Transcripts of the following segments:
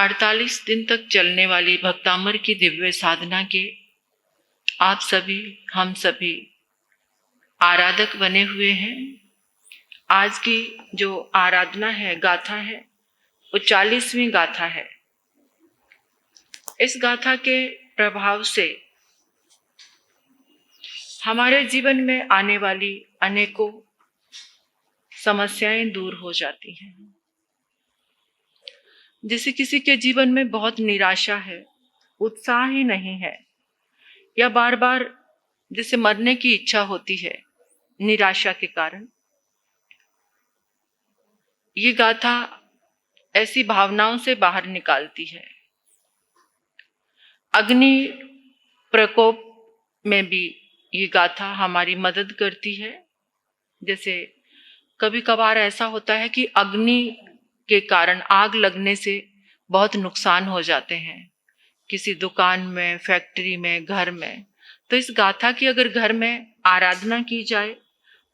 48 दिन तक चलने वाली भक्तामर की दिव्य साधना के आप सभी, हम सभी आराधक बने हुए हैं। आज की जो आराधना है, गाथा है, वो 40वीं गाथा है। इस गाथा के प्रभाव से हमारे जीवन में आने वाली अनेकों समस्याएं दूर हो जाती हैं। जैसे किसी के जीवन में बहुत निराशा है, उत्साह ही नहीं है, या बार बार जैसे मरने की इच्छा होती है निराशा के कारण, ये गाथा ऐसी भावनाओं से बाहर निकालती है। अग्नि प्रकोप में भी ये गाथा हमारी मदद करती है। जैसे कभी कभार ऐसा होता है कि अग्नि के कारण, आग लगने से बहुत नुकसान हो जाते हैं, किसी दुकान में, फैक्ट्री में, घर में। तो इस गाथा की अगर घर में आराधना की जाए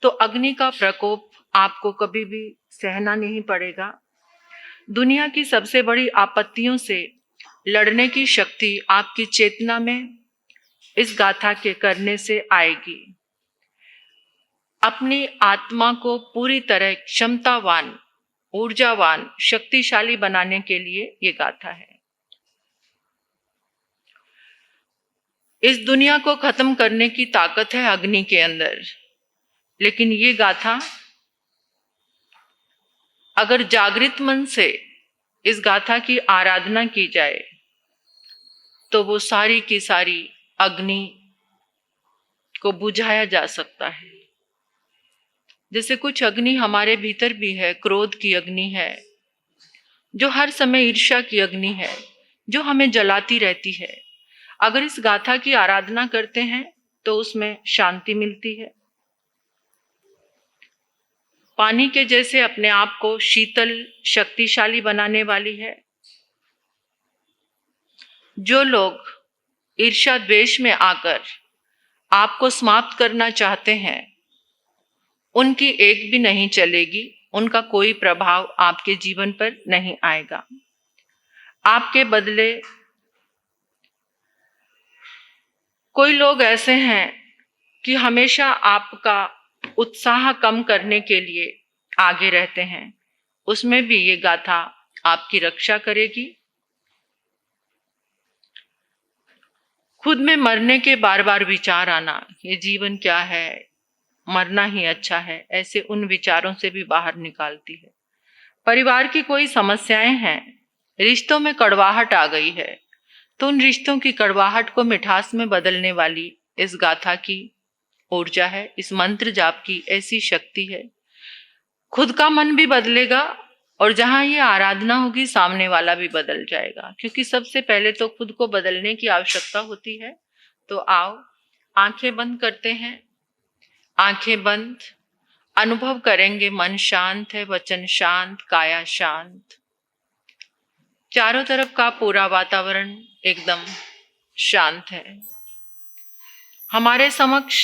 तो अग्नि का प्रकोप आपको कभी भी सहना नहीं पड़ेगा। दुनिया की सबसे बड़ी आपत्तियों से लड़ने की शक्ति आपकी चेतना में इस गाथा के करने से आएगी। अपनी आत्मा को पूरी तरह क्षमतावान, ऊर्जावान, शक्तिशाली बनाने के लिए ये गाथा है। इस दुनिया को खत्म करने की ताकत है अग्नि के अंदर, लेकिन ये गाथा अगर जागृत मन से इस गाथा की आराधना की जाए तो वो सारी की सारी अग्नि को बुझाया जा सकता है। जैसे कुछ अग्नि हमारे भीतर भी है, क्रोध की अग्नि है, जो हर समय ईर्ष्या की अग्नि है, जो हमें जलाती रहती है। अगर इस गाथा की आराधना करते हैं तो उसमें शांति मिलती है। पानी के जैसे अपने आप को शीतल, शक्तिशाली बनाने वाली है। जो लोग ईर्ष्या द्वेष में आकर आपको समाप्त करना चाहते हैं, उनकी एक भी नहीं चलेगी, उनका कोई प्रभाव आपके जीवन पर नहीं आएगा। आपके बदले कोई लोग ऐसे हैं कि हमेशा आपका उत्साह कम करने के लिए आगे रहते हैं, उसमें भी ये गाथा आपकी रक्षा करेगी। खुद में मरने के बार बार विचार आना, ये जीवन क्या है, मरना ही अच्छा है, ऐसे उन विचारों से भी बाहर निकालती है। परिवार की कोई समस्याएं हैं, रिश्तों में कड़वाहट आ गई है, तो उन रिश्तों की कड़वाहट को मिठास में बदलने वाली इस गाथा की ऊर्जा है, इस मंत्र जाप की ऐसी शक्ति है। खुद का मन भी बदलेगा और जहां ये आराधना होगी सामने वाला भी बदल जाएगा, क्योंकि सबसे पहले तो खुद को बदलने की आवश्यकता होती है। तो आओ, आंखें बंद करते हैं। आंखें बंद, अनुभव करेंगे मन शांत है, वचन शांत, काया शांत, चारों तरफ का पूरा वातावरण एकदम शांत है। हमारे समक्ष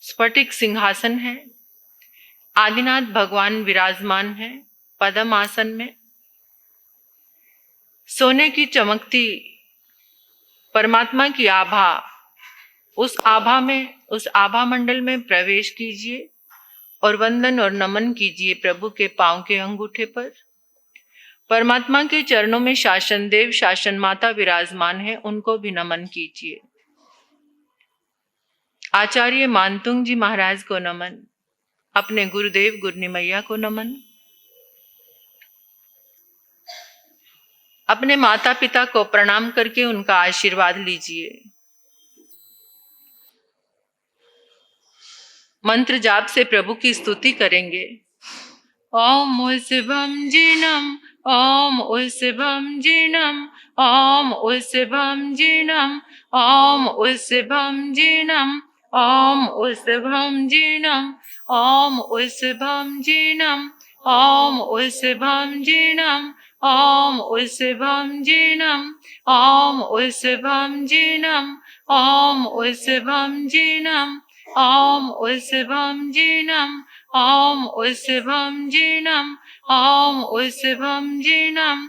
स्फटिक सिंहासन है, आदिनाथ भगवान विराजमान है पद्म आसन में। सोने की चमकती परमात्मा की आभा, उस आभा मंडल में प्रवेश कीजिए और वंदन और नमन कीजिए प्रभु के पांव के अंगूठे पर। परमात्मा के चरणों में शासन देव, शासन माता विराजमान है, उनको भी नमन कीजिए। आचार्य मानतुंग जी महाराज को नमन, अपने गुरुदेव गुरनी मैया को नमन, अपने माता पिता को प्रणाम करके उनका आशीर्वाद लीजिए। मंत्र जाप से प्रभु की स्तुति करेंगे। ओम उस्भम जिनम, ओम उस्भम जिनम, ओम उस्भम जिनम, ओम उस्भम जिनम, ओम उस्भम जिनम, ओम उस्भम जिनम, ओम उस्भम जिनम, ओम उस्भम जिनम, ओम उस्भम जिनम, ओम उस्भम जिनम, ओम उस्भम जिनम, ओम उस्भम जिनम, ओम उस्भम जिनम,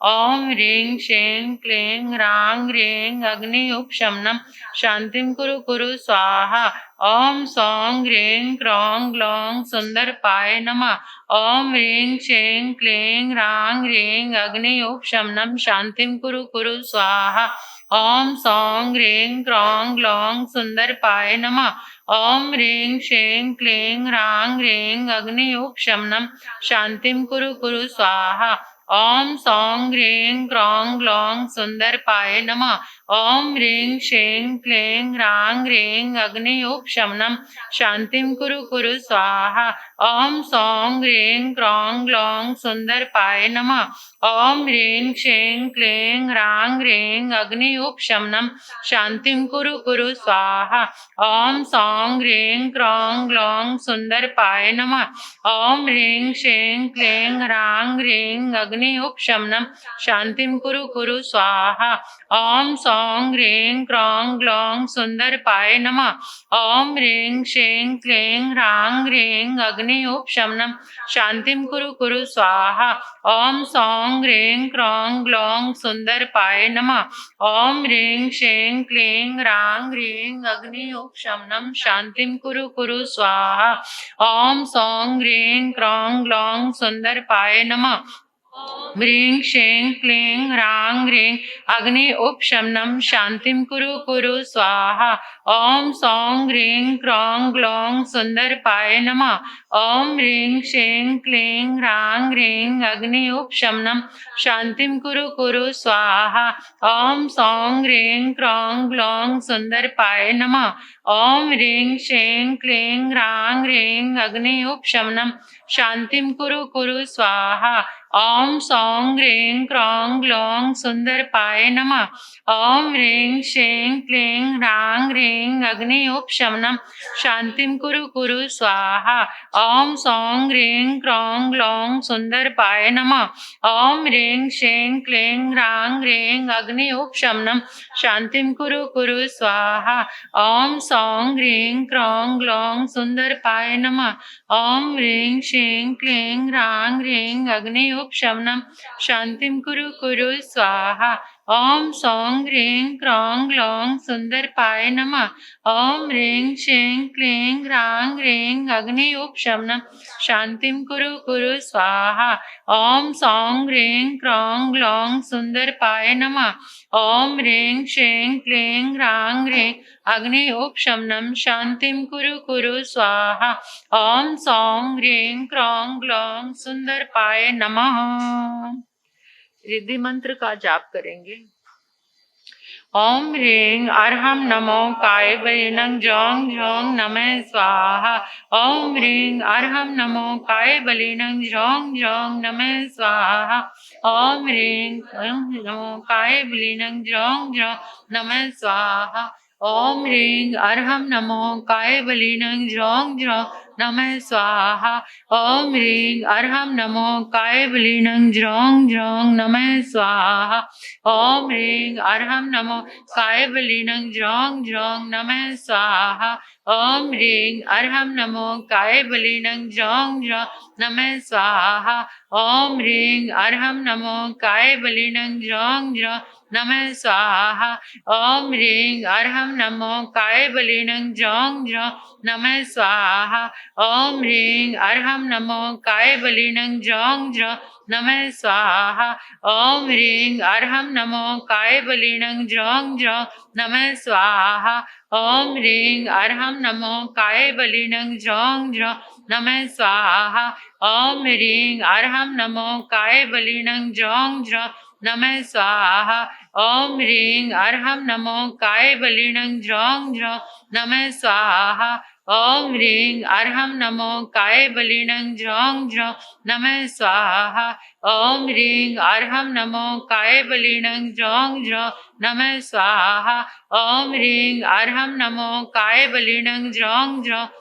ॐ ह्रीं श्रीं क्लीं ह्रां ह्रीं अग्नि उपशमनं शान्तिं कुरु स्वाहा। ॐ सौं ह्रीं क्रों ग्लौं सुन्दरपाय नमः। ॐ ह्रीं श्रीं क्लीं ह्रां ह्रीं अग्नि उपशमनं शान्तिं कुरु स्वाहा। ॐ सौं ह्रीं क्रों ग्लौं सुन्दरपाय नमः। ॐ ह्रीं श्रीं क्लीं ह्रां ह्रीं अग्नि उपशमनं शान्तिं कुरु स्वाहा। ॐ सौं ह्रीं क्रों ग्लौं सुन्दरपाय नमः। ॐ ह्रीं श्रीं क्लीं ह्रां ह्रीं अग्नि उपशमनं शान्तिं कुरु स्वाहा। ॐ सौं ह्रीं क्रों ग्लौं सुन्दरपाय नमः। ॐ ह्रीं श्रीं क्लीं ह्रां ह्रीं अग्नि उपशमनं शान्तिं कुरु स्वाहा। ॐ सौं ह्रीं क्रों ग्लौं सुन्दरपाय नमः। ॐ ह्रीं श्रीं क्लीं ह्रां ह्रीं अग्नि उपशमनं शान्तिं कुरु स्वाहा। ॐ सौं ह्रीं क्रों ग्लौं सुन्दरपाय नमः। ॐ ह्रीं श्रीं क्लीं ह्रां ह्रीं अग्नि उपशमनं शान्तिं कुरु स्वाहा। ॐ सौं ह्रीं क्रों ग्लौं सुन्दरपाय नमः। ॐ ह्रीं श्रीं क्लीं ह्रां ह्रीं अग्नि उपशमनं शान्तिं कुरु स्वाहा। ॐ सौं ह्रीं क्रों ग्लौं सुन्दरपाय नमः। ह्रीं श्रीं क्लीं ह्रां ह्रीं अग्नि उपशमनं शान्तिं कुरु स्वाहा। ॐ सौं ह्रीं क्रों ग्लौं सुन्दरपाय नमः। ॐ ह्रीं श्रीं क्लीं ह्रां ह्रीं अग्नि उपशमनं शान्तिं कुरु स्वाहा। ॐ सौं ह्रीं क्रों ग्लौं सुन्दरपाय नमः। ॐ ह्रीं श्रीं क्लीं ह्रां ह्रीं अग्नि उपशमनं शान्तिं कुरु स्वाहा। ॐ सौं ह्रीं क्रों ग्लौं सुन्दरपाय नमः। ॐ ह्रीं श्रीं क्लीं ह्रां ह्रीं अग्नि उपशमनं शान्तिं कुरु स्वाहा। ॐ सौं ह्रीं क्रों ग्लौं सुन्दरपाय नमः। ॐ ह्रीं श्रीं क्लीं ह्रां ह्रीं अग्नि उपशमनं शान्तिं कुरु स्वाहा। ॐ सौं ह्रीं क्रों ग्लौं सुन्दरपाय नमः। ॐ ह्रीं श्रीं क्लीं ह्रां ह्रीं अग्नि उपशमनं शान्तिं कुरु स्वाहा। ॐ सौं ह्रीं क्रों ग्लौं सुन्दरपाय नमः। ॐ ह्रीं श्रीं क्लीं ह्रां ह्रीं अग्नि उपशमनं शान्तिं कुरु स्वाहा। ॐ सौं ह्रीं क्रों ग्लौं सुन्दरपाय नमः। ॐ ह्रीं श्रीं क्लीं ह्रां ह्रीं अग्नि उपशमनं शान्तिं कुरु स्वाहा। ॐ सौं ह्रीं क्रों ग्लौं सुन्दरपाय नमः। रिद्धि मंत्र का जाप करेंगे। ॐ ह्रीं अर्हं नमो कायबलिनं जौं जौं नमः स्वाहा। ॐ ह्रीं अर्हं नमो कायबलिनं जौं जौं नमः स्वाहा। ॐ ह्रीं नमो कायबलिनं जौं जौं नमः स्वाहा। ॐ ह्रीं अर्हं नमो कायबलिनं जौं जौं नमः स्वाहा। ॐ ह्रीं अर्हं नमो कायबलिनं जौं जौं नमः स्वाहा। ॐ ह्रीं अर्हं नमो कायबलिनं जौं जौं नमः स्वाहा। ॐ ह्रीं अर्हं नमो कायबलिनं जौं जौं नमः स्वाहा। ॐ ह्रीं अर्हं नमो कायबलिनं जौं जौं नमः स्वाहा। ॐ ह्रीं अर्हं नमो कायबलिनं जौं जौं नमः स्वाहा। ॐ ह्रीं अर्हं नमो कायबलिनं जौं जौं नमः स्वाहा। ॐ ह्रीं अर्हं नमो कायबलिनं जौं जौं नमः स्वाहा। ॐ ह्रीं अर्हं नमो कायबलिनं जौं जौं नमः स्वाहा। ॐ ह्रीं अर्हं नमो कायबलिनं जौं जौं नमः स्वाहा। ॐ ह्रीं अर्हं नमो कायबलिनं जौं जौं नमः स्वाहा। ॐ ह्रीं अर्हं नमो कायबलिनं जौं जौं नमः स्वाहा। ॐ ह्रीं अर्हं नमो कायबलिनं जौं जौं नमः स्वाहा। ॐ ह्रीं अर्हं नमो कायबलिनं जौं जौं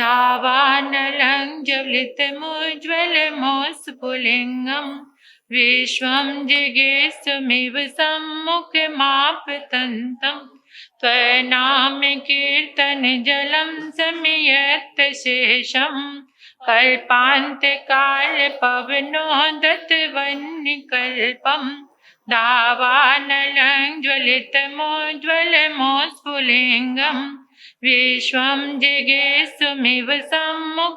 दावानलं ज्वलितमुज्ज्वलमोस्फुलिङ्गं विश्वं जिगेस्तुमिव सम्मुखमापतन्तं त्वनामकीर्तनजलं समियत् शेषं कल्पान्तकालपवनोदतवह्निकल्पम् दावानलं ज्वलितमुज्ज्वलमोस्फुलिङ्गं विश्वं जिगेस्तुमिव सम्मुखमापतन्तं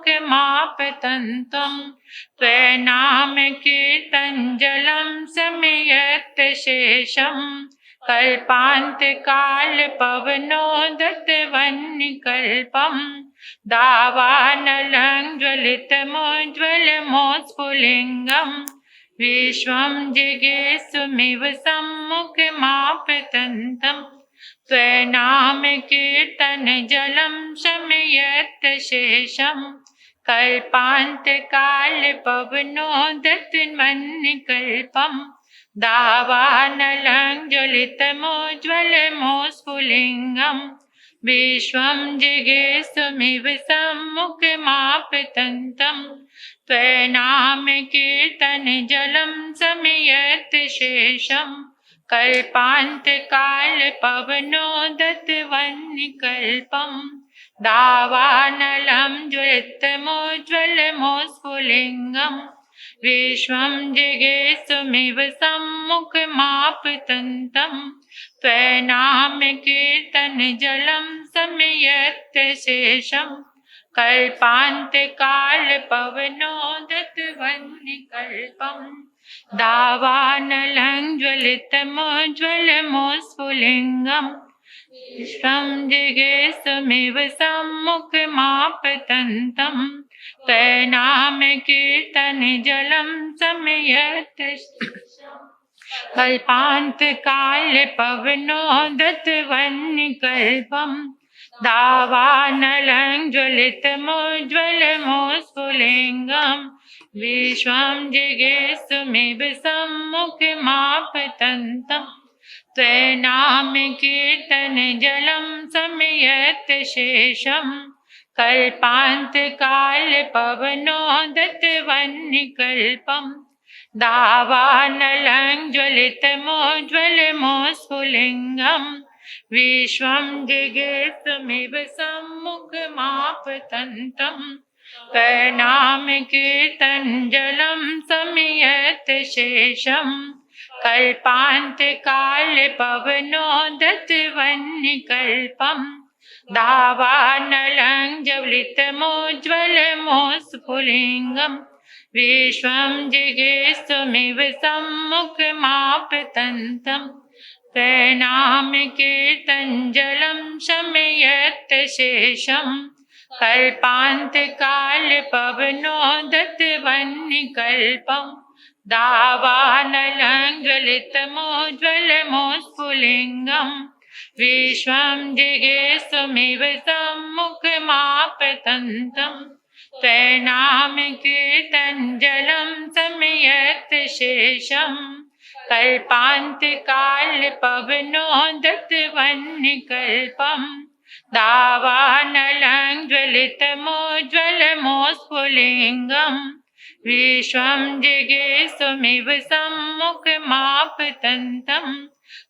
त्वनामकीर्तनजलं समियत् शेषं कल्पान्तकालपवनोदतवह्निकल्पम् दावानलं ज्वलितमुज्ज्वलमोस्फुलिङ्गं विश्वं जिगेस्तुमिव सम्मुखमापतन्तं त्वनामकीर्तनजलं शमयत् शेषं कल्पान्तकालपवनोदतवह्निकल्पम् दावानलं ज्वलितमुज्ज्वलमोस्फुलिङ्गं विश्वं जिगेस्तुमिव सम्मुखमापतन्तं त्वनामकीर्तनजलं समियत् शेषं कल्पान्तकालपवनोदतवह्निकल्पम् दावानलं ज्वलितमुज्ज्वलमोस्फुलिङ्गं विश्वं जिगेस्तुमिव सम्मुखमापतन्तं त्वनामकीर्तनजलं समियत् शेषं कल्पान्तकालपवनोदतवह्निकल्पम् दावानलं ज्वलितमुज्ज्वलमोस्फुलिङ्गं विश्वं जिगेस्तुमिव सम्मुखमापतन्तं त्वनामकीर्तनजलं समियत् कल्पान्तकालपवनोदतवह्निकल्पम् दावानलं ज्वलितमुज्ज्वलमोस्फुलिङ्गं विश्वं जिगेस्तुमिव सम्मुखमापतन्तं त्वनामकीर्तनजलं समियत् शेषं कल्पान्तकालपवनोदतवह्निकल्पम् दावानलं ज्वलितमुज्ज्वलमोस्फुलिङ्गं विश्वं जिगेस्तुमिव सम्मुखमापतन्तं त्वनामकीर्तनजलं समियत् शेषं कल्पान्तकालपवनोदतवह्निकल्पम् दावानलं ज्वलितमुज्ज्वलमोस्फुलिङ्गं विश्वं जिगेस्तुमिव सम्मुखमापतन्तं त्वनामकीर्तनजलं शमयत् शेषं कल्पान्तकालपवनोदतवह्निकल्पम् दावानलं ज्वलितमुज्ज्वलमोस्फुलिङ्गं विश्वं जिगेस्तुमिव सम्मुखमापतन्तं त्वनामकीर्तनजलं समियत् शेषं कल्पान्तकालपवनोदतवह्निकल्पम् दावानलं ज्वलितमुज्ज्वलमोस्फुलिङ्गं विश्वं जिगेस्तुमिव सम्मुखमापतन्तं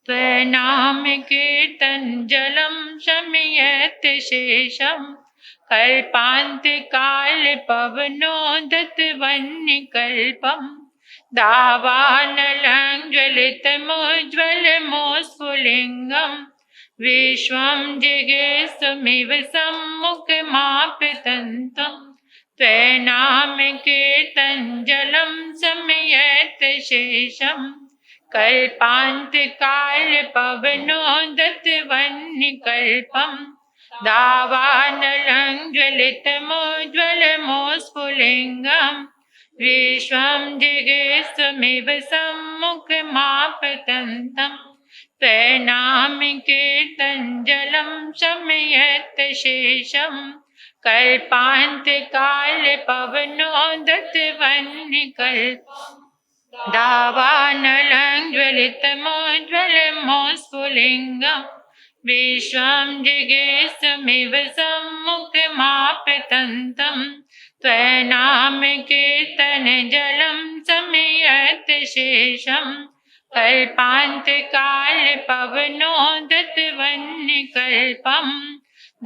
त्वनामकीर्तनजलं शमयत् शेषं कल्पान्तकालपवनोदतवह्निकल्पम् दावानलं ज्वलितमुज्ज्वलमोस्फुलिङ्गं विश्वं जिगेस्तुमिव सम्मुखमापतन्तं त्वनामकीर्तनजलं शमयत् शेषं कल्पान्तकालपवनोदतवह्निकल्पम् दावानलं ज्वलितमुज्ज्वलमोस्फुलिङ्गं विश्वं जिगेस्तुमिव सम्मुखमापतन्तं त्वनामकीर्तनजलं शमयत् शेषं कल्पान्तकालपवनोदतवह्निकल्पम् दावानलं ज्वलितमुज्ज्वलमोस्फुलिङ्गं विश्वं जिगेस्तमिव सम्मुखमापतन्तं त्वनामकीर्तनजलं समयत् शेषं कल्पान्तकालपवनोदतवह्निकल्पम्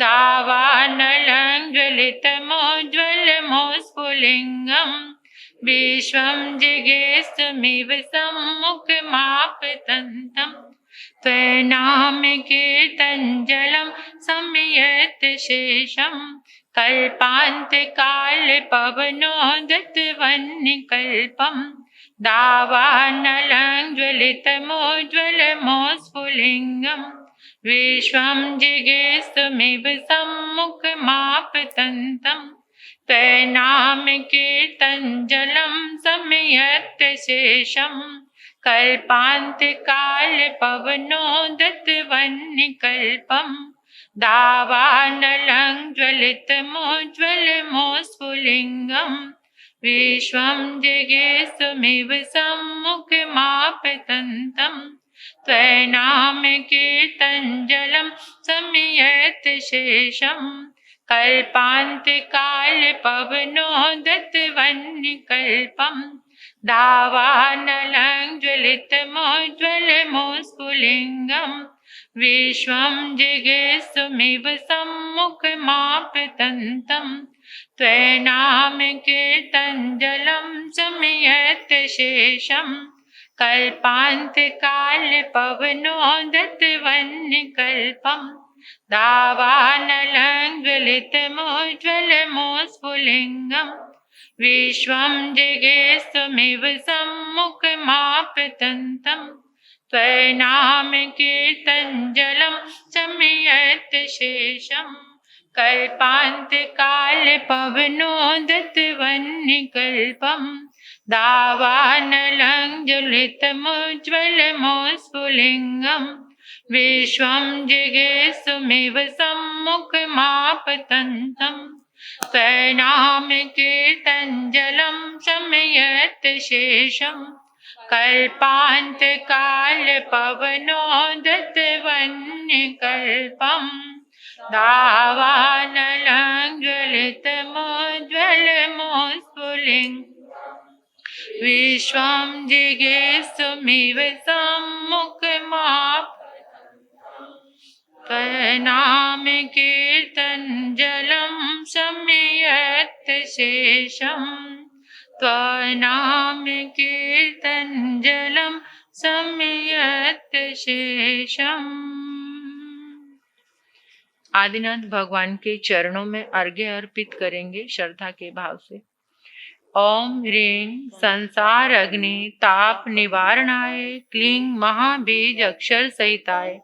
दावानलं ज्वलितमोज्ज्वलमोस्फुलिङ्गम् विश्वं जिगेस्तमिव सम्मुखमापतन्तम् त्वनामकीर्तनजलं समयत् शेषं कल्पान्तकालपवनोदतवह्निकल्पम् दावानलं ज्वलितमोज्ज्वलमोस्फुलिङ्गम् विश्वं जिगेस्तमिव सम्मुखमापतन्तम् त्वनामकीर्तनजलं समयत् शेषं कल्पान्तकालपवनोदतवह्निकल्पम् दावानलं ज्वलितमोज्ज्वलमोस्फुलिङ्गम् विश्वं जिगेस्तमिव सम्मुखमापतन्तम् त्वनामकीर्तनजलं समयत् शेषं कल्पान्तकालपवनोदतवह्निकल्पम् दावानलं ज्वलितमोज्ज्वलमोस्फुलिङ्गम् विश्वं जिगेस्तमिव सम्मुखमापतन्तम् त्वनामकीर्तनजलं समयत् शेषं कल्पान्तकालपवनोदतवह्निकल्पम् दावानलं ज्वलितमोज्ज्वलमोस्फुलिङ्गम् विश्वं जिगेस्तमिव सम्मुखमापतन्तम् त्वनामकीर्तनजलं समयत् शेषं कल्पान्तकालपवनोदतवह्निकल्पम् दावानलं ज्वलितमोज्ज्वलमोस्फुलिङ्गम् विश्वं जिगेस्तमिव सम्मुखमापतन्तम् त्वनामकीर्तनजलं समयत् शेषं कल्पान्तकालपवनोदतवह्निकल्पम् दावानलं ज्वलितमोज्ज्वलमोस्फुलिङ्गम् विश्वं जिगेस्तमिव सम्मुखमापतन्तम् त्वनामकीर्तनजलं समयत् शेषं त्वनामकीर्तनजलं समयत् शेषम्। आदिनाथ भगवान के चरणों में अर्घ्य अर्पित करेंगे श्रद्धा के भाव से। ओम ह्रीं संसार अग्नि ताप निवारणाय क्लीं महाबीज अक्षर सहिताय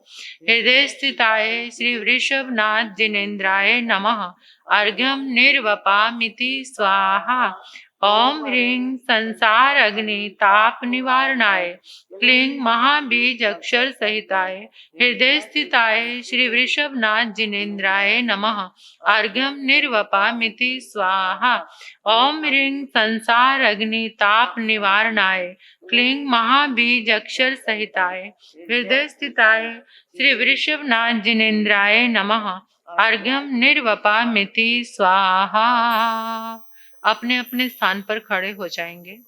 हृदय स्थिताय श्री वृषभनाथ जिनेन्द्राय नमः। अर्घ्यम निर्वपामिति स्वाहा। ओम ह्रीं संसार अग्नि ताप निवारणाय क्लीं महाबीज अक्षर सहिताय हृदय स्थिताय श्री वृषभनाथ जिनेन्द्राय नमः। अर्घ्यम निर्वपामिति स्वाहा। ओम ह्रीं संसार अग्नि ताप निवारणाय क्लीं महाबीज अक्षर सहिताय हृदय स्थिताय श्री वृषभनाथ जिनेन्द्राय नमः। अर्घ्यम निर्वपामिति स्वाहा। अपने अपने स्थान पर खड़े हो जाएंगे।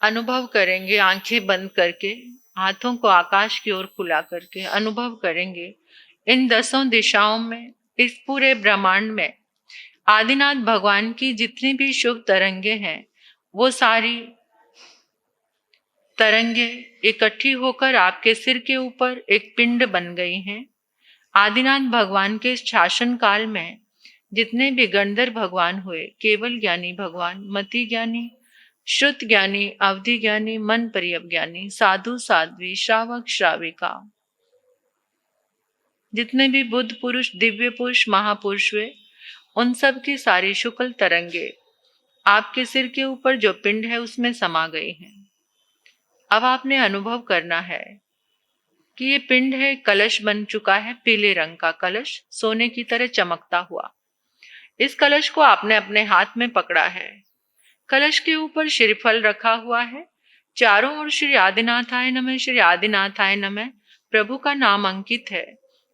अनुभव करेंगे आंखें बंद करके, हाथों को आकाश की ओर खुला करके अनुभव करेंगे इन 10 दिशाओं में, इस पूरे ब्रह्मांड में आदिनाथ भगवान की जितनी भी शुभ तरंगे हैं वो सारी तरंगे इकट्ठी होकर आपके सिर के ऊपर एक पिंड बन गई हैं। आदिनाथ भगवान के शासन काल में जितने भी गंधर्व भगवान हुए, केवल ज्ञानी भगवान, मति ज्ञानी, श्रुत ज्ञानी, अवधि ज्ञानी, मन पर्यव ज्ञानी, साधु साध्वी, श्रावक श्राविका, जितने भी बुद्ध पुरुष, दिव्य पुरुष, महापुरुष हुए, उन सब की सारी शुक्ल तरंगे आपके सिर के ऊपर जो पिंड है उसमें समा गई हैं। अब आपने अनुभव करना है कि ये पिंड है, कलश बन चुका है, पीले रंग का कलश, सोने की तरह चमकता हुआ। इस कलश को आपने अपने हाथ में पकड़ा है। कलश के ऊपर श्रीफल रखा हुआ है। चारों ओर श्री आदिनाथाय नमः, श्री आदिनाथाय नमः प्रभु का नाम अंकित है।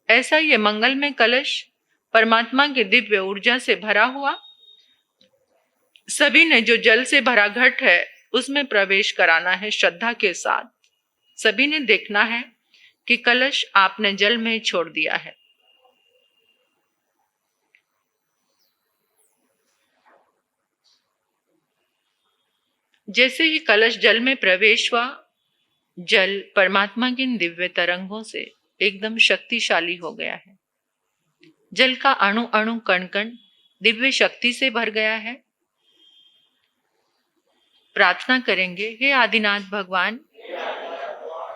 ऐसा ये मंगल में कलश परमात्मा की दिव्य ऊर्जा से भरा हुआ सभी ने जो जल से भरा घट है उसमें प्रवेश कराना है श्रद्धा के साथ। सभी ने देखना है कि कलश आपने जल में छोड़ दिया है। जैसे ही कलश जल में प्रवेश हुआ, जल परमात्मा की दिव्य तरंगों से एकदम शक्तिशाली हो गया है। जल का अणु अणु कण कण दिव्य शक्ति से भर गया है। प्रार्थना करेंगे, हे आदिनाथ भगवान,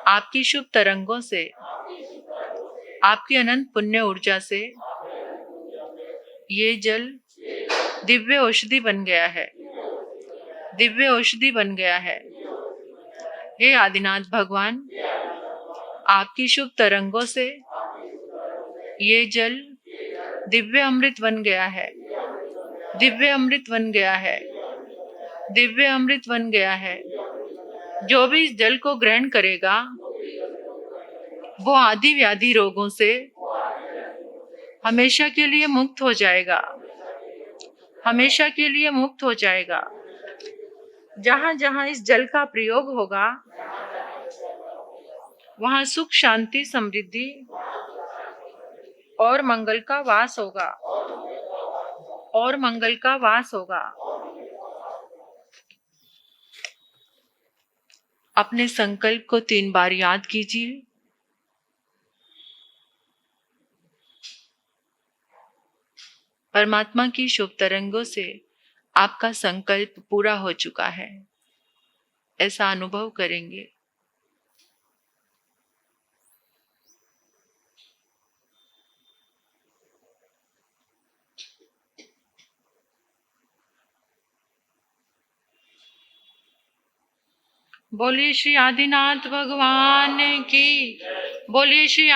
आपकी शुभ तरंगों से, आपकी अनंत पुण्य ऊर्जा से ये जल दिव्य औषधि बन गया है, दिव्य औषधि बन गया है। हे आदिनाथ भगवान, आपकी शुभ तरंगों से ये जल दिव्य अमृत बन गया है, दिव्य अमृत बन गया है, दिव्य अमृत बन गया है। जो भी इस जल को ग्रहण करेगा वो आदि व्याधि रोगों से हमेशा के लिए मुक्त हो जाएगा, हमेशा के लिए मुक्त हो जाएगा। जहां जहां इस जल का प्रयोग होगा वहां सुख, शांति, समृद्धि और मंगल का वास होगा, और मंगल का वास होगा। अपने संकल्प को 3 बार याद कीजिए। परमात्मा की शुभ तरंगों से आपका संकल्प पूरा हो चुका है, ऐसा अनुभव करेंगे। बोलिए श्री आदिनाथ भगवान की, बोलिए श्री